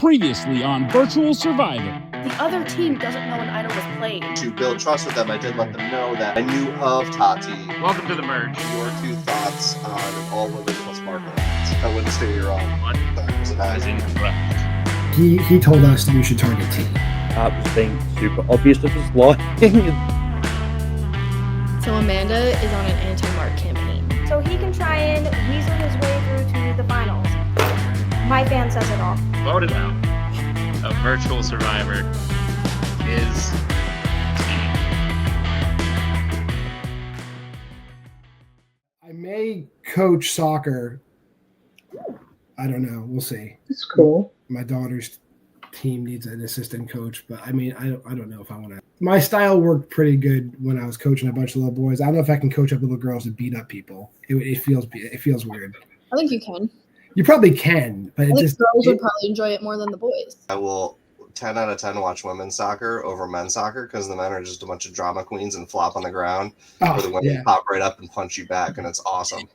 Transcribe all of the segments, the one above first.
Previously on Virtual Survivor. The other team doesn't know an idol was played. To build trust with them, I did let them know that I knew of Tati. Welcome to the merge. Your two thoughts on an all-women plus Marco. I wouldn't say you're wrong. What? Was it As incorrect. He told us that we should target T. That was being super obvious to just lying. So Amanda is on an anti-Mark campaign. So he can try and weasel his way through to the finals. My fan says it all. Voted out. A virtual survivor is I may coach soccer. I don't know. We'll see. That's cool. My daughter's team needs an assistant coach, but I mean, I don't know if I want to. My style worked pretty good when I was coaching a bunch of little boys. I don't know if I can coach up little girls and beat up people. It feels weird. I think you can. You probably can, but I think girls would probably enjoy it more than the boys. I will 10 out of 10 watch women's soccer over men's soccer because the men are just a bunch of drama queens and flop on the ground. Where the women pop right up and punch you back, and it's awesome.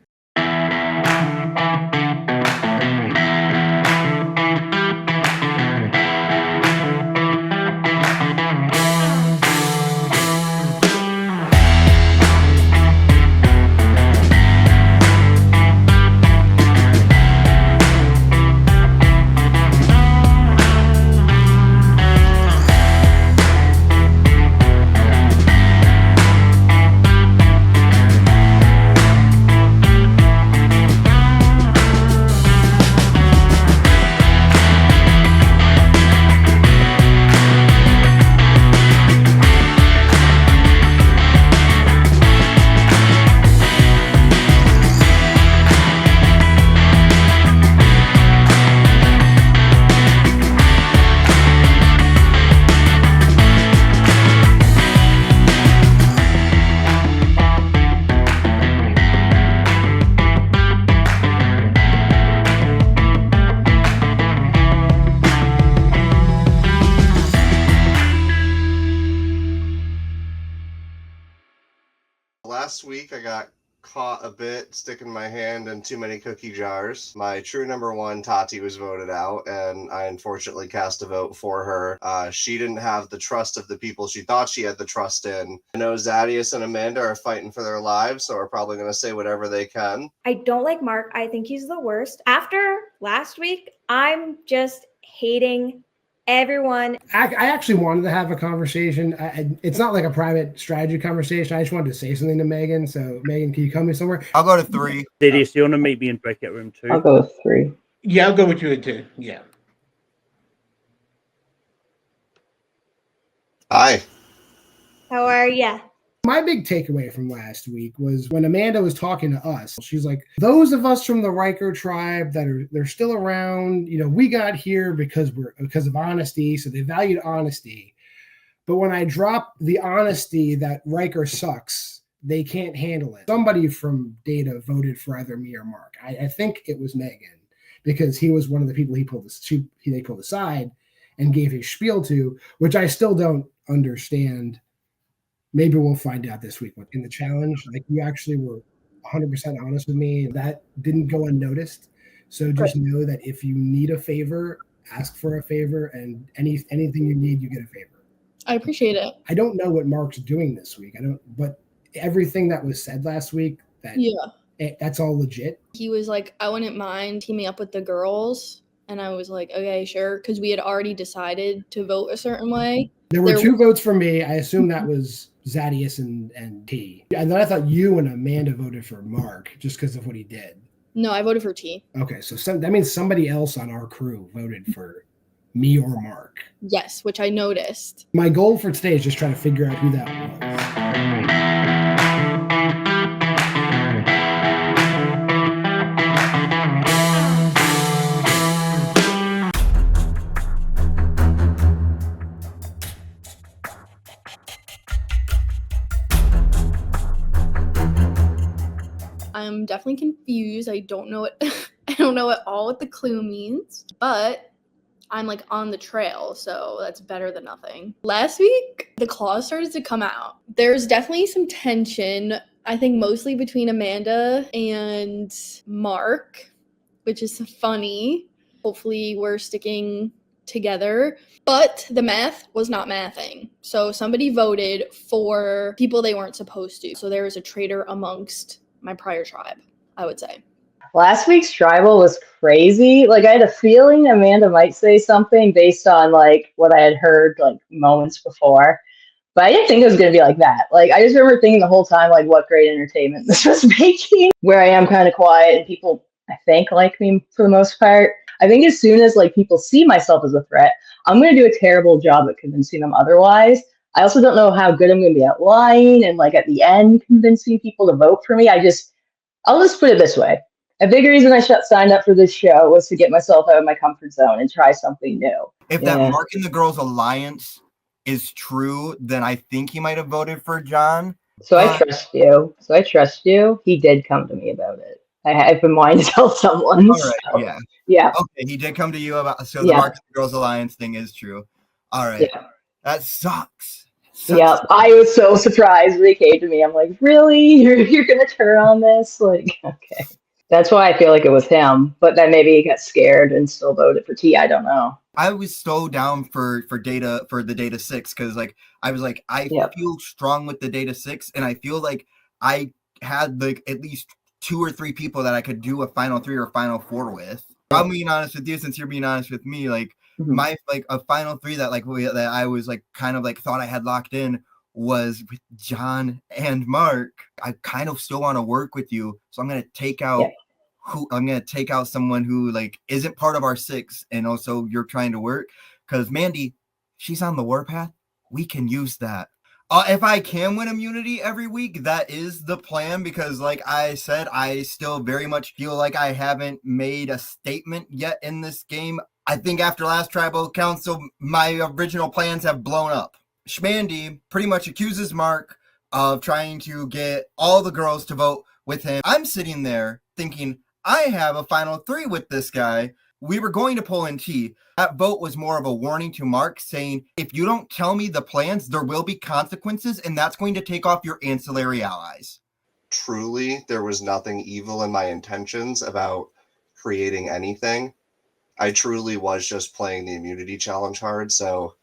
Last week, I got caught a bit sticking my hand in too many cookie jars. My true number one, Tati, was voted out, and I unfortunately cast a vote for her. She didn't have the trust of the people she thought she had the trust in. I know Zaddeus and Amanda are fighting for their lives, so are probably going to say whatever they can. I don't like Mark. I think he's the worst. After last week, I'm just hating everyone. I actually wanted to have a conversation. It's not like a private strategy conversation. I just wanted to say something to Megan. So, Megan, can you come me somewhere? I'll go to 3. Zaddeus, you want to meet me in breakout room 2? I'll go with 3. Yeah, I'll go with you at 2. Yeah. Hi. How are ya? My big takeaway from last week was when Amanda was talking to us, she's like, those of us from the Riker tribe they're still around, we got here because of honesty. So they valued honesty. But when I drop the honesty that Riker sucks, they can't handle it. Somebody from Data voted for either me or Mark. I think it was Megan, because he was one of the people they pulled aside and gave his spiel to, which I still don't understand. Maybe we'll find out this week in the challenge. Like, you actually were 100% honest with me. That didn't go unnoticed. So just know that if you need a favor, ask for a favor, and anything you need, you get a favor. I appreciate it. I don't know what Mark's doing this week. But everything that was said last week, that's all legit. He was like, I wouldn't mind teaming up with the girls. And I was like, okay, sure. Because we had already decided to vote a certain way. There were 2 votes for me. I assume that was Zaddeus and T. And then I thought you and Amanda voted for Mark just because of what he did. No, I voted for T. Okay, so that means somebody else on our crew voted for me or Mark. Yes, which I noticed. My goal for today is just trying to figure out who that was. I'm definitely confused. I don't know at all what the clue means, but I'm like on the trail, so that's better than nothing. Last week, the claws started to come out. There's definitely some tension, I think mostly between Amanda and Mark, which is funny. Hopefully we're sticking together, but the math was not mathing. So somebody voted for people they weren't supposed to. So there was a traitor amongst my prior tribe, I would say. Last week's tribal was crazy. Like, I had a feeling Amanda might say something based on like what I had heard like moments before. But I didn't think it was going to be like that. Like, I just remember thinking the whole time, like, what great entertainment this was making. Where I am kind of quiet and people, I think, like me for the most part. I think as soon as, like, people see myself as a threat, I'm going to do a terrible job at convincing them otherwise. I also don't know how good I'm going to be at lying and, like, at the end convincing people to vote for me. I'll just put it this way. A big reason I signed up for this show was to get myself out of my comfort zone and try something new. If that Mark and the Girls alliance is true, then I think he might have voted for John. So I trust you. He did come to me about it. I've been wanting to tell someone. All right, so, yeah. Okay, he did come to you about, so the Mark and the Girls alliance thing is true. All right. Yeah. That sucks. Yeah, I was so surprised when they came to me. I'm like, really? You're gonna turn on this? Like, okay. That's why I feel like it was him. But then maybe he got scared and still voted for T. I don't know. I was so down for the data 6 because like I was like I feel strong with the data 6 and I feel like I had like at least 2 or 3 people that I could do a final 3 or final 4 with. I'm being honest with you since you're being honest with me. Like my like a final 3 that like that I was like kind of like thought I had locked in was with John and Mark. I kind of still want to work with you, so I'm gonna take out. I'm going to take out someone who like isn't part of our 6 and also you're trying to work because Mandy, she's on the warpath. We can use that. If I can win immunity every week, that is the plan because like I said, I still very much feel like I haven't made a statement yet in this game. I think after last tribal council, my original plans have blown up. Schmandy pretty much accuses Mark of trying to get all the girls to vote with him. I'm sitting there thinking, I have a final 3 with this guy. We were going to pull in T. That vote was more of a warning to Mark saying, if you don't tell me the plans, there will be consequences, and that's going to take off your ancillary allies. Truly, there was nothing evil in my intentions about creating anything. I truly was just playing the immunity challenge hard, so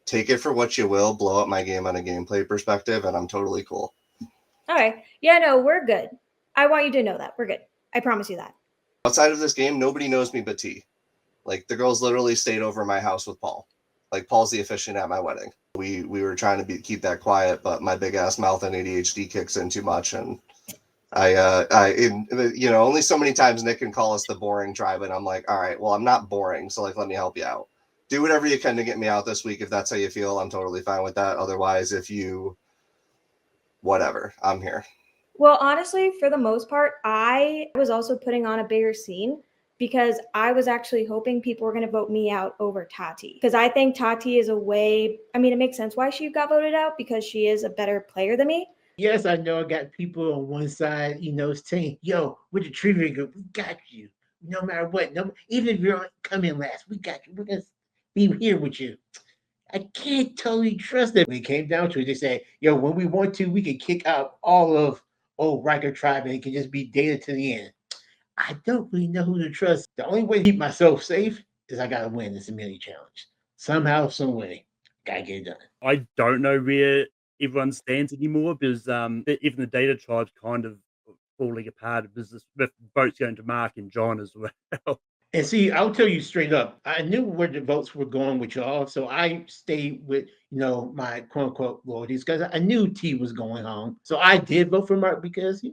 take it for what you will, blow up my game on a gameplay perspective, and I'm totally cool. All right. Yeah, no, we're good. I want you to know that. We're good. I promise you that. Outside of this game, nobody knows me but T. Like, the girls literally stayed over at my house with Paul. Like, Paul's the officiant at my wedding. We were trying to keep that quiet, but my big ass mouth and ADHD kicks in too much, and only so many times Nick can call us the boring tribe, and I'm like, all right, well, I'm not boring, so like, let me help you out. Do whatever you can to get me out this week if that's how you feel. I'm totally fine with that. Otherwise, whatever, I'm here. Well, honestly, for the most part, I was also putting on a bigger scene because I was actually hoping people were going to vote me out over Tati. Because I think Tati is it makes sense why she got voted out because she is a better player than me. Yes, I know I got people on one side, saying, yo, with the trivia group, we got you. No matter what. Even if you don't come in last, we got you. We're going to be here with you. I can't totally trust them. When it came down to it, they said, yo, when we want to, we can kick out all of old Riker tribe and it can just be data to the end. I don't really know who to trust. The only way to keep myself safe is I gotta win this immunity challenge. Somehow, some way. Gotta get it done. I don't know where everyone stands anymore because even the data tribe's kind of falling apart with votes going to Mark and John as well. And see, I'll tell you straight up, I knew where the votes were going with y'all, so I stayed with, my quote-unquote loyalties because I knew T was going on. So I did vote for Mark because,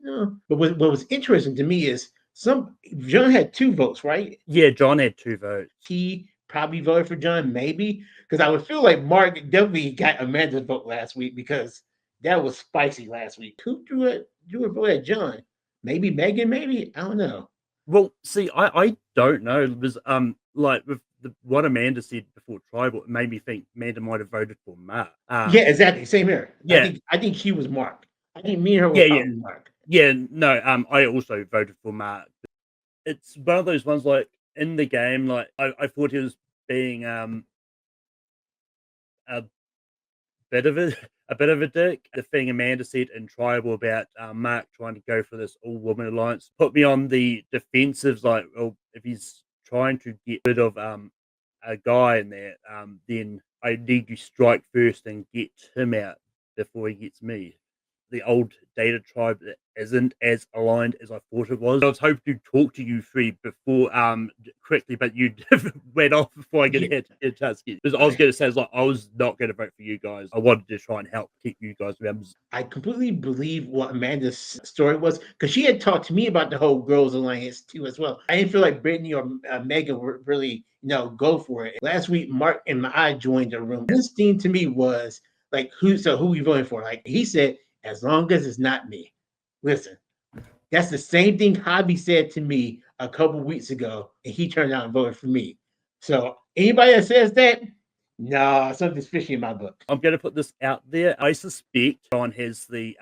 But what was interesting to me is John had 2 votes, right? Yeah, John had 2 votes. T probably voted for John, maybe, because I would feel like Mark definitely got Amanda's vote last week because that was spicy last week. Who drew a vote at John? Maybe Megan, maybe? I don't know. Well, see, I don't know. Because like with what Amanda said before tribal, it made me think Amanda might have voted for Mark. Yeah, exactly. Same here. Yeah, I think she was Mark. I think me and her were Mark. Yeah, no. I also voted for Mark. It's one of those ones like in the game, like I thought he was being a bit of a dick. The thing Amanda said in tribal about Mark trying to go for this all-woman alliance put me on the defensive. Like, well, if he's trying to get rid of a guy in there, then I need to strike first and get him out before he gets me. The old data tribe that isn't as aligned as I thought it was. I was hoping to talk to you three before quickly, but you went off before I get a chance. Because I was going to say, I was not going to vote for you guys. I wanted to try and help keep you guys around. I completely believe what Amanda's story was, because she had talked to me about the whole Girls Alliance too as well. I didn't feel like Brittany or Megan were really, go for it. Last week, Mark and I joined the room. His theme to me was like, who we voting for? Like he said, as long as it's not me. Listen, that's the same thing Javi said to me a couple weeks ago, and he turned out and voted for me. So anybody that says that, no, something's fishy in my book. I'm going to put this out there. I suspect John has the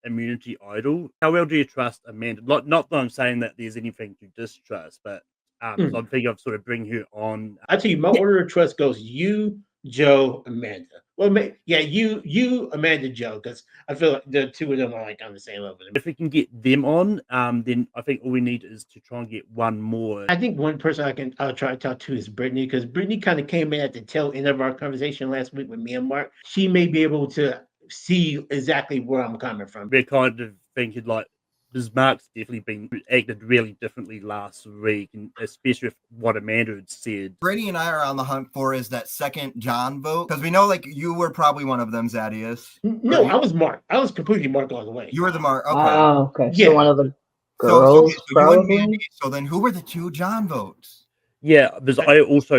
immunity idol. How well do you trust Amanda? Not that I'm saying that there's anything to distrust, but so I'm thinking of sort of bring her on. I tell you, my order of trust goes you, Joe, Amanda. Well, you, Amanda, Joe, because I feel like the two of them are like on the same level. If we can get them on, then I think all we need is to try and get one more. I think one person I'll try to talk to is Brittany, because Brittany kind of came in at the tail end of our conversation last week with me and Mark. She may be able to see exactly where I'm coming from. We're kind of thinking like, because Mark's definitely been acted really differently last week, and especially with what Amanda had said. Brady and I are on the hunt for is that second John vote, because we know like you were probably one of them, Zaddeus. No, I was Mark. I was completely Mark all the way. You were the Mark. Okay. Oh, okay. Yeah. So one of the girls, probably. So then, who were the two John votes? Yeah, because I also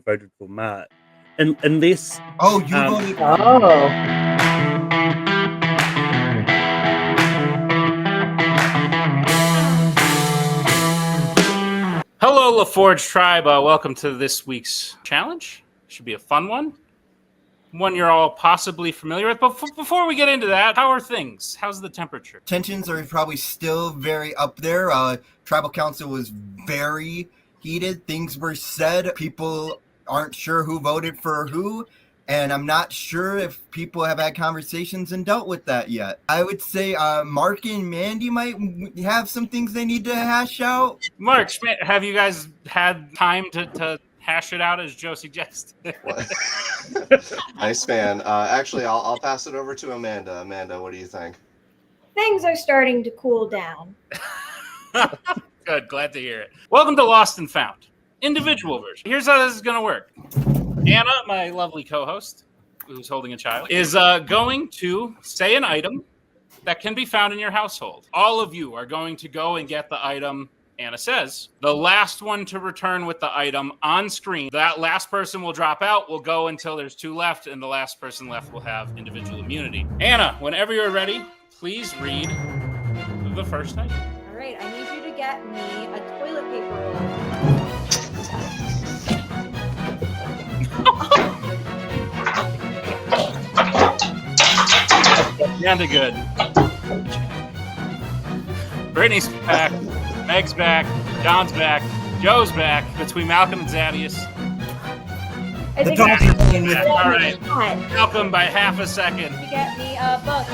voted for Mark, and unless you voted. Oh. Hello, LaForge Tribe. Welcome to this week's challenge. Should be a fun one. One you're all possibly familiar with. But before we get into that, how are things? How's the temperature? Tensions are probably still very up there. Tribal Council was very heated. Things were said. People aren't sure who voted for who. And I'm not sure if people have had conversations and dealt with that yet. I would say Mark and Mandy might have some things they need to hash out. Mark, have you guys had time to hash it out, as Joe suggested? Nice, man. Actually, I'll pass it over to Amanda. Amanda, what do you think? Things are starting to cool down. Good, glad to hear it. Welcome to Lost and Found, individual version. Here's how this is going to work. Anna, my lovely co-host, who's holding a child, is going to say an item that can be found in your household. All of you are going to go and get the item Anna says. The last one to return with the item on screen, that last person will drop out, will go until there's two left, and the last person left will have individual immunity. Anna, whenever you're ready, please read the first item. All right, I need you to get me a toilet paper roll. Kinda good. Brittany's back, Meg's back, John's back, Joe's back. Between Malcolm and Zaddeus. I think All right, Malcolm by half a second. You get me a book.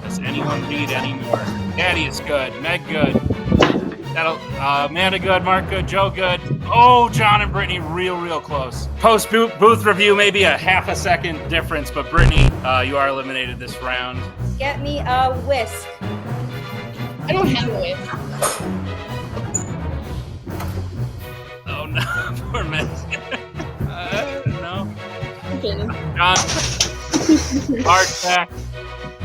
Does anyone read anymore? Zaddeus good, Meg good. Amanda good, Mark good, Joe good. Oh, John and Brittany real close. Post booth review, maybe a half a second difference, but Brittany, you are eliminated this round. Get me a whisk. I don't have a whisk. Oh no, poor Meg. No. Okay. John, Mark's back,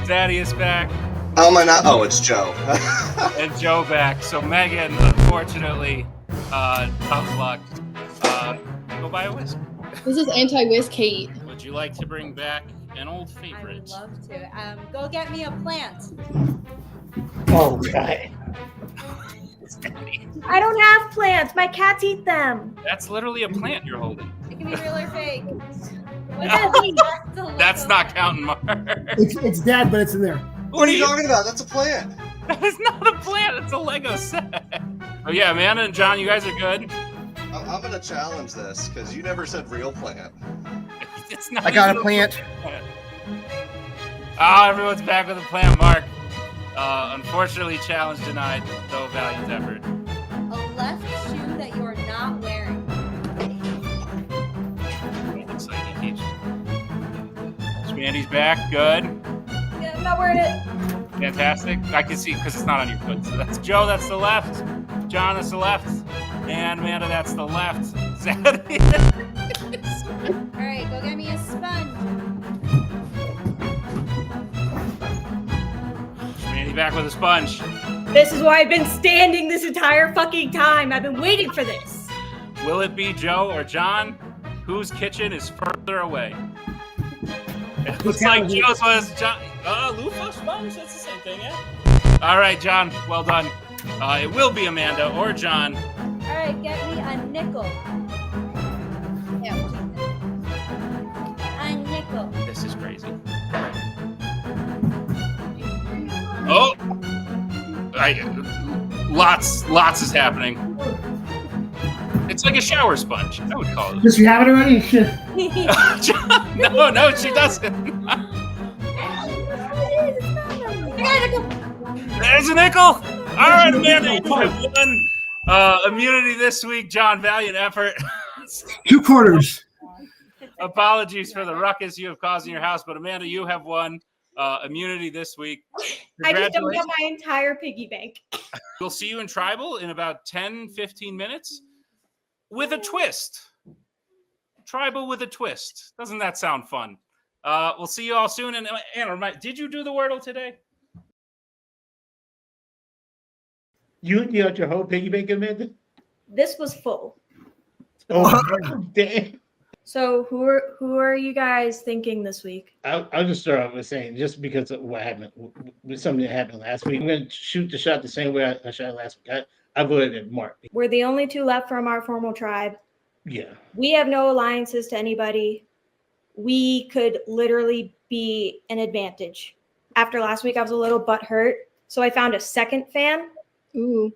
Zaddeus back. Oh, it's Joe. And Joe back. So Megan, unfortunately, tough luck. Go buy a whisk. This is anti-whisk hate. Would you like to bring back an old favorite? I would love to. Go get me a plant. Oh, God. I don't have plants. My cats eat them. That's literally a plant you're holding. It can be real or fake. That's not counting, Mark. It's dead, but it's in there. What are you talking about? That's a plant. That is not a plant. It's a Lego set. Oh yeah, Amanda and John, you guys are good. I'm gonna challenge this because you never said real plant. It's not. I got a plant. Ah, everyone's back with a plant, Mark. Unfortunately, challenge denied, though valiant effort. A left shoe that you're not wearing. It looks like he keeps. Mandy's back. Good. Yeah, I'm not wearing it. Fantastic. I can see because it's not on your foot. So that's Joe. That's the left. John. That's the left. And Amanda. That's the left. Zaddeus. All right, go get me a sponge. Mandy back with a sponge. This is why I've been standing this entire fucking time. I've been waiting for this. Will it be Joe or John? Whose kitchen is further away? It looks like Joe's was John. Loofah sponge. That's the same thing, yeah. All right, John. Well done. It will be Amanda or John. All right, get me a nickel. Yeah, a nickel. This is crazy. Oh, lots is happening. It's like a shower sponge. I would call it. Does she have it already? No, she doesn't. There's a nickel. All right, Amanda, you have won immunity this week. John, valiant effort. 2 quarters. Apologies for the ruckus you have caused in your house, but Amanda, you have won immunity this week. I just dumped out my entire piggy bank. We'll see you in Tribal in about 10-15 minutes with a twist. Tribal with a twist. Doesn't that sound fun? We'll see you all soon. And Anna, did you do the Wordle today? You emptied out your whole piggy bank, Amanda? This was full. Oh, damn. So who are you guys thinking this week? I'll just start off with saying, just because of what happened, with something that happened last week, I'm going to shoot the shot the same way I shot last week. I voted at Mark. We're the only 2 left from our formal tribe. Yeah. We have no alliances to anybody. We could literally be an advantage. After last week, I was a little butthurt, so I found a second fan. Ooh.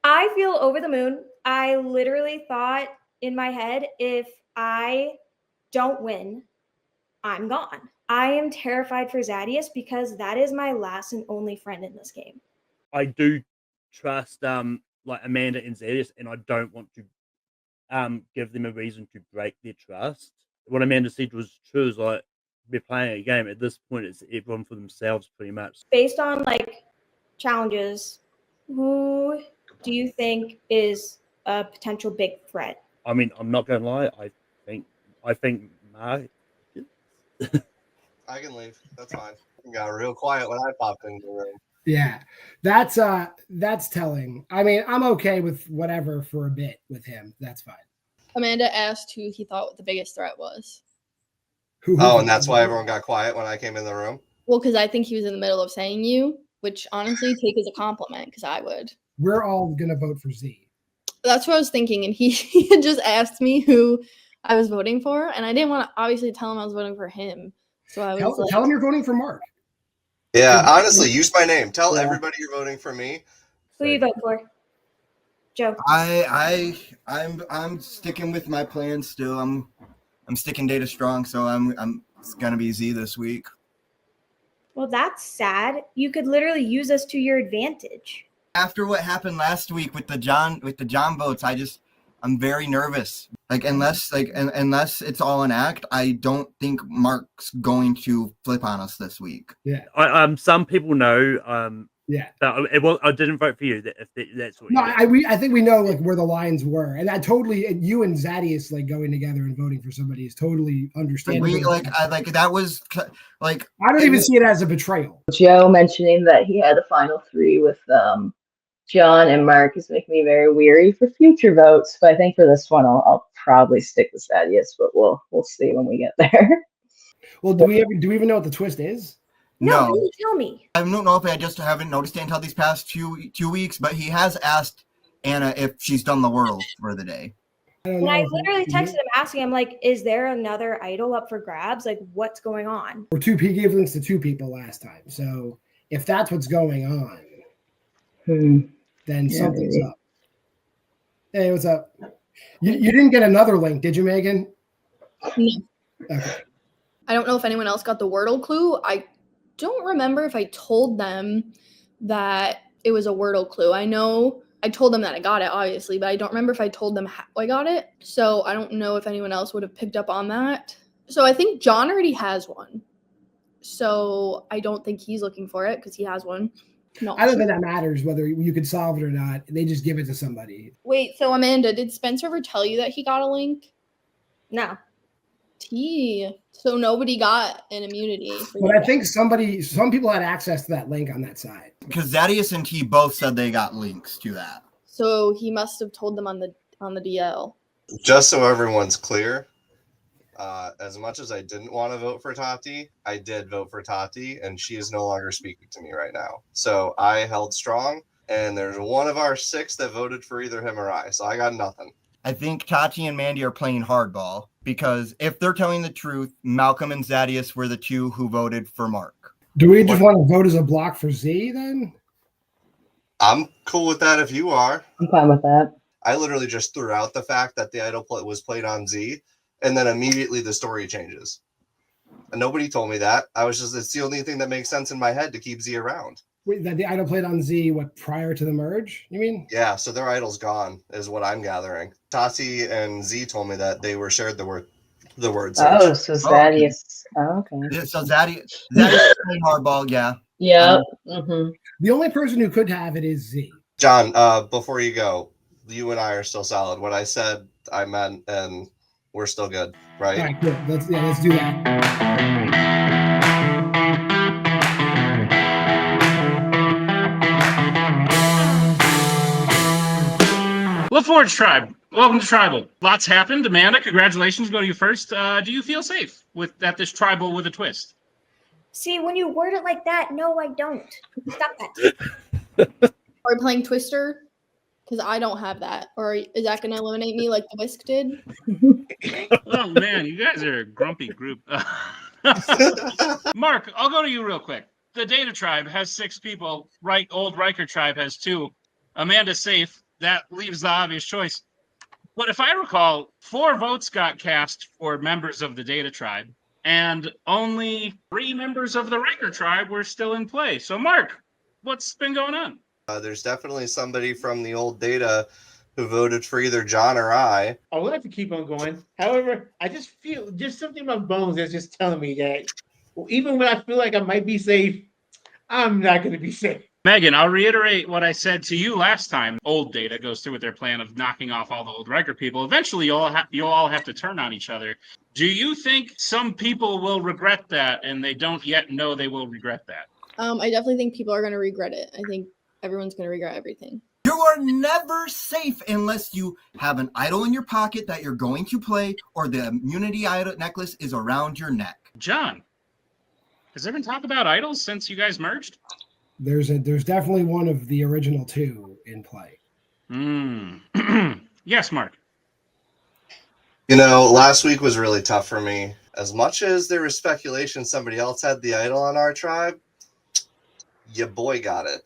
I feel over the moon. I literally thought in my head, if I don't win, I'm gone. I am terrified for Zaddeus because that is my last and only friend in this game. I do trust like Amanda and Zaddeus, and I don't want to give them a reason to break their trust. What Amanda said was true. Is like we're playing a game at this point. It's everyone for themselves, pretty much. Based on like challenges, who do you think is a potential big threat? I mean, I'm not gonna lie. I think Mark. I can leave. That's fine. It got real quiet when I popped into the room. Yeah, that's telling. I mean, I'm okay with whatever for a bit with him. That's fine. Amanda asked who he thought the biggest threat was. Oh, and that's why everyone got quiet when I came in the room? Well, because I think he was in the middle of saying you, which honestly take as a compliment, because I would. We're all going to vote for Z. That's what I was thinking, and he had just asked me who I was voting for, and I didn't want to obviously tell him I was voting for him. So I was tell him you're voting for Mark. Yeah, honestly, use my name. Tell everybody you're voting for me. Who you vote for? Joe. I'm sticking with my plan still. I'm sticking data strong, so it's gonna be Z this week. Well, that's sad. You could literally use us to your advantage. After what happened last week with the John votes, I'm very nervous. Like unless it's all an act, I don't think Mark's going to flip on us this week. Yeah. Some people know. Yeah. I didn't vote for you. That's what. No, I think we know like where the lines were, and I totally you and Zaddeus like going together and voting for somebody is totally understandable. That was like I don't even see it as a betrayal. Joe mentioning that he had the final 3 with John and Mark is making me very weary for future votes. But I think for this one, I'll probably stick with Zaddeus, but we'll see when we get there. Well, do we even know what the twist is? No, can you tell me? I don't know if I just haven't noticed it until these past two weeks, but he has asked Anna if she's done the world for the day. And I literally texted him asking him, like, is there another idol up for grabs? Like, what's going on? Or he gave links to 2 people last time. So if that's what's going on, then something's up. Hey, what's up? You didn't get another link, did you, Megan? No. Okay. I don't know if anyone else got the Wordle clue. I don't remember if I told them that it was a Wordle clue. I know I told them that I got it, obviously, but I don't remember if I told them how I got it. So I don't know if anyone else would have picked up on that. So I think John already has one. So I don't think he's looking for it because he has one. No, I don't think that matters whether you could solve it or not. They just give it to somebody. Wait, so Amanda, did Spencer ever tell you that he got a link? No. So nobody got an immunity. But I think some people had access to that link on that side. Because Zaddeus and T both said they got links to that. So he must have told them on the DL. Just so everyone's clear, as much as I didn't want to vote for Tati, I did vote for Tati, and she is no longer speaking to me right now. So I held strong, and there's one of our 6 that voted for either him or I. So I got nothing. I think Tati and Mandy are playing hardball because if they're telling the truth, Malcolm and Zaddeus were the 2 who voted for Mark. Do we just want to vote as a block for Z then? I'm cool with that if you are. I'm fine with that. I literally just threw out the fact that the idol was played on Z, and then immediately the story changes. And nobody told me that. It's the only thing that makes sense in my head to keep Z around. Wait, that the idol played on Z, prior to the merge, you mean? Yeah, so their idol's gone, is what I'm gathering. Tati and Z told me that they were shared the word search. Oh, so Zaddeus. Oh, okay. Yeah, so Zaddeus is playing hardball, yeah. Yeah. Mm-hmm. The only person who could have it is Z. John, before you go, you and I are still solid. What I said, I meant, and we're still good, right? All right, good. Let's do that. LaForge Tribe, welcome to Tribal. Lots happened. Amanda, congratulations. Go to you first. Do you feel safe at this Tribal with a twist? See, when you word it like that, no, I don't. Stop that. Are we playing Twister? Because I don't have that. Or is that going to eliminate me like the Whisk did? Oh, man, you guys are a grumpy group. Mark, I'll go to you real quick. The Data Tribe has 6 people. Old Riker Tribe has 2. Amanda's safe. That leaves the obvious choice. But if I recall, 4 votes got cast for members of the Data Tribe, and only 3 members of the Riker Tribe were still in play. So, Mark, what's been going on? There's definitely somebody from the old Data who voted for either John or I. I would like to keep on going. However, I just feel just something in my bones that's just telling me that even when I feel like I might be safe, I'm not going to be safe. Megan, I'll reiterate what I said to you last time. Old Data goes through with their plan of knocking off all the old Riker people. Eventually, you'll all have to turn on each other. Do you think some people will regret that, and they don't yet know they will regret that? I definitely think people are going to regret it. I think everyone's going to regret everything. You are never safe unless you have an idol in your pocket that you're going to play, or the immunity idol necklace is around your neck. John, has there been talk about idols since you guys merged? There's definitely one of the original 2 in play. Yes, Mark. You know, last week was really tough for me. As much as there was speculation somebody else had the idol on our tribe, your boy got it.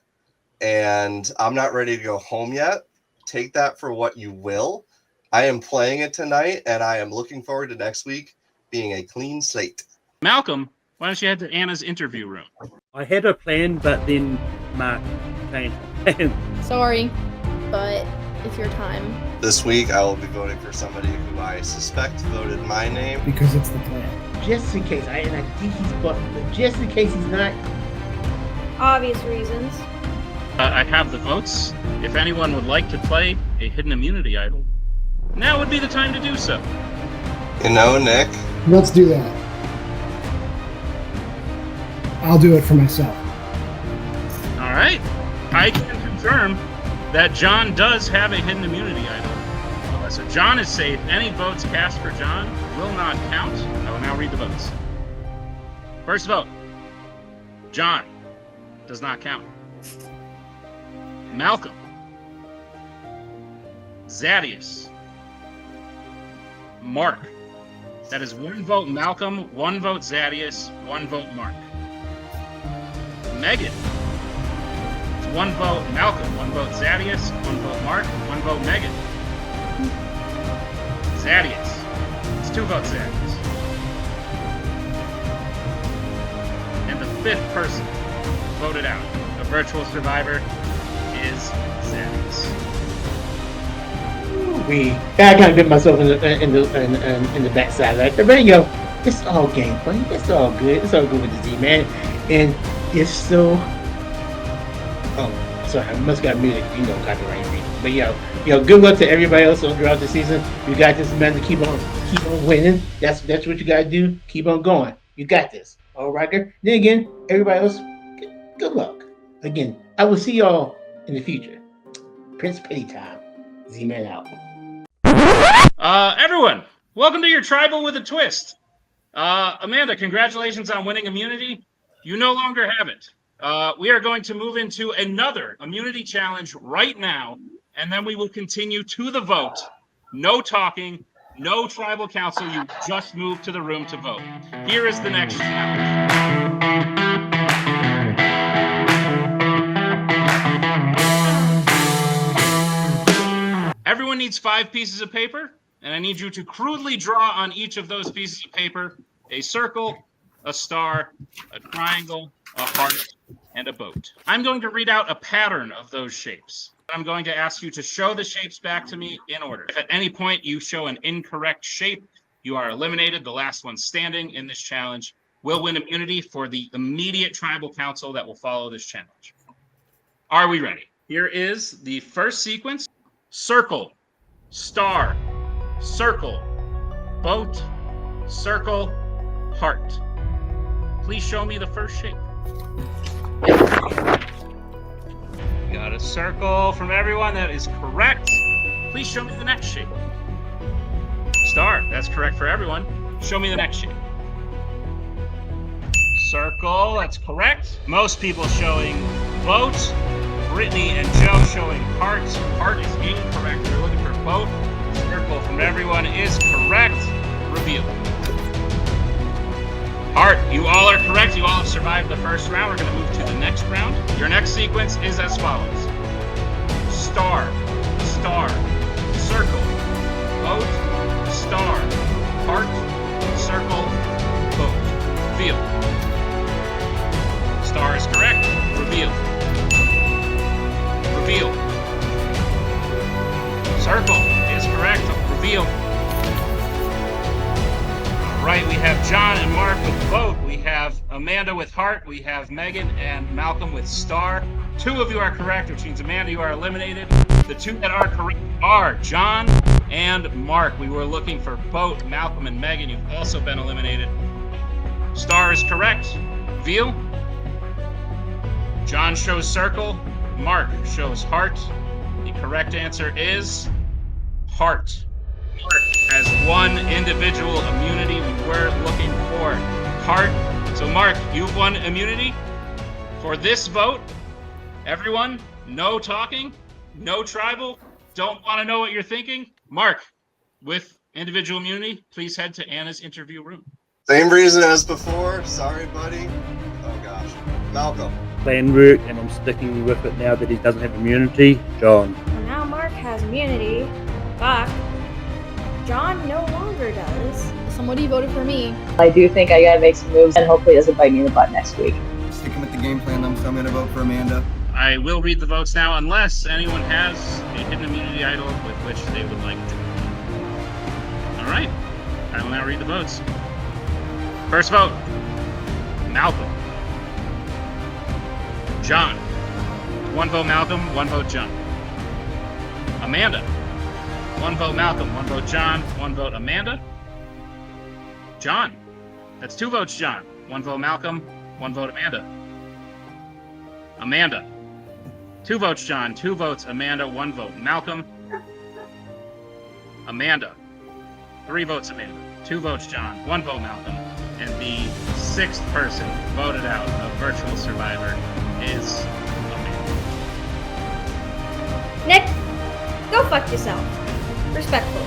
And I'm not ready to go home yet. Take that for what you will. I am playing it tonight, and I am looking forward to next week being a clean slate. Malcolm, why don't you head to Anna's interview room? I had a plan, but then Mark changed my plan. Sorry, but it's your time. This week, I will be voting for somebody who I suspect voted my name. Because it's the plan. Just in case, I think he's buffing, but just in case he's not. Obvious reasons. I have the votes. If anyone would like to play a hidden immunity idol, now would be the time to do so. You know, Nick. Let's do that. I'll do it for myself. All right. I can confirm that John does have a hidden immunity idol. So John is safe. Any votes cast for John will not count. I will now read the votes. First vote. John does not count. Malcolm. Zaddeus. Mark. That is 1 vote Malcolm, 1 vote Zaddeus, 1 vote Mark. Megan. It's 1 vote Malcolm, 1 vote Zaddeus, 1 vote Mark, 1 vote Megan. Zaddeus. It's 2 votes Zaddeus. fifth person voted out. The virtual survivor is Zaddeus. I kind of bit myself in the backside like that. But yo, it's all gameplay. It's all good. It's all good with the Z-Man, and it's so. Oh, sorry, I must got muted. You know, copyright free. But yo, good luck to everybody else throughout the season. You got this, man. To keep on winning. That's what you gotta do. Keep on going. You got this. All right, then again, everybody else, good luck. Again, I will see y'all in the future. Prince Petty time. Z-Man out. Everyone, welcome to your tribal with a twist. Amanda, congratulations on winning immunity. You no longer have it. We are going to move into another immunity challenge right now, and then we will continue to the vote. No talking, no tribal council. You just move to the room to vote. Here is the next challenge. Everyone needs 5 pieces of paper, and I need you to crudely draw on each of those pieces of paper a circle, a star, a triangle, a heart, and a boat. I'm going to read out a pattern of those shapes. I'm going to ask you to show the shapes back to me in order. If at any point you show an incorrect shape, you are eliminated. The last one standing in this challenge will win immunity for the immediate tribal council that will follow this challenge. Are we ready? Here is the first sequence. Circle, star, circle, boat, circle, heart. Please show me the first shape. Got a circle from everyone. That is correct. Please show me the next shape. Star, that's correct for everyone. Show me the next shape. Circle, that's correct. Most people showing boat. Brittany and Joe showing heart. Heart is incorrect. We're looking for boat. Circle from everyone is correct. Reveal. Heart, you all are correct. You all have survived the first round. We're going to move to the next round. Your next sequence is as follows. Star, star, circle, boat, star, heart, circle, boat. Reveal. Star is correct. Reveal. Reveal. Circle is correct. Reveal. All right, we have John and Mark with boat. We have Amanda with heart. We have Megan and Malcolm with star. 2 of you are correct, which means Amanda, you are eliminated. The 2 that are correct are John and Mark. We were looking for boat. Malcolm and Megan, you've also been eliminated. Star is correct. Reveal. John shows circle. Mark shows heart. The correct answer is heart. Mark has 1 individual immunity. We were looking for heart. So Mark, you've won immunity. For this vote, everyone, no talking, no tribal, don't want to know what you're thinking. Mark, with individual immunity, please head to Anna's interview room. Same reason as before. Sorry, buddy. Oh gosh. Malcolm. Plan work, and I'm sticking with it now that he doesn't have immunity. John. Well, now Mark has immunity, but John no longer does. Somebody voted for me. I do think I gotta make some moves, and hopefully it doesn't bite me in the butt next week. Sticking with the game plan, I'm going to vote for Amanda. I will read the votes now, unless anyone has a hidden immunity idol with which they would like to. All right, I will now read the votes. First vote, Malcolm. John. 1 vote Malcolm, 1 vote John. Amanda. 1 vote Malcolm, 1 vote John, 1 vote Amanda. John. That's 2 votes John. 1 vote Malcolm, 1 vote Amanda. Amanda. 2 votes John, 2 votes Amanda, 1 vote Malcolm. Amanda. 3 votes Amanda, 2 votes John, 1 vote Malcolm. And the 6th person voted out of Virtual Survivor is Amanda. Nick, go fuck yourself. Respectful.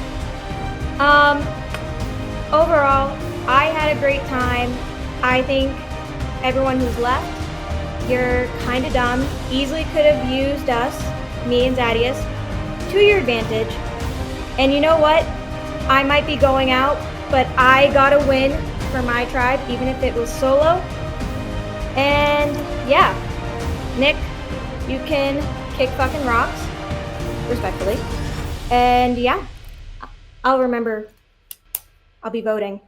Overall, I had a great time. I think everyone who's left, you're kind of dumb. Easily could have used us, me and Zaddeus, to your advantage. And you know what? I might be going out, but I got a win for my tribe, even if it was solo. And yeah, Nick, you can kick fucking rocks, respectfully. And yeah, I'll remember. I'll be voting.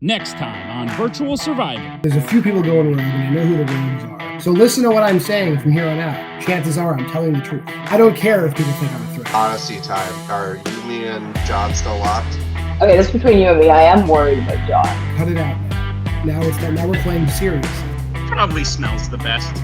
Next time on Virtual Survivor. There's a few people going rogue, and I know who the rogues are. So listen to what I'm saying from here on out. Chances are I'm telling the truth. I don't care if people think I'm a threat. Honesty time. Are you, me, and John still locked? Okay, this is between you and me. I am worried about John. Cut it out. Now we're playing serious. Probably smells the best.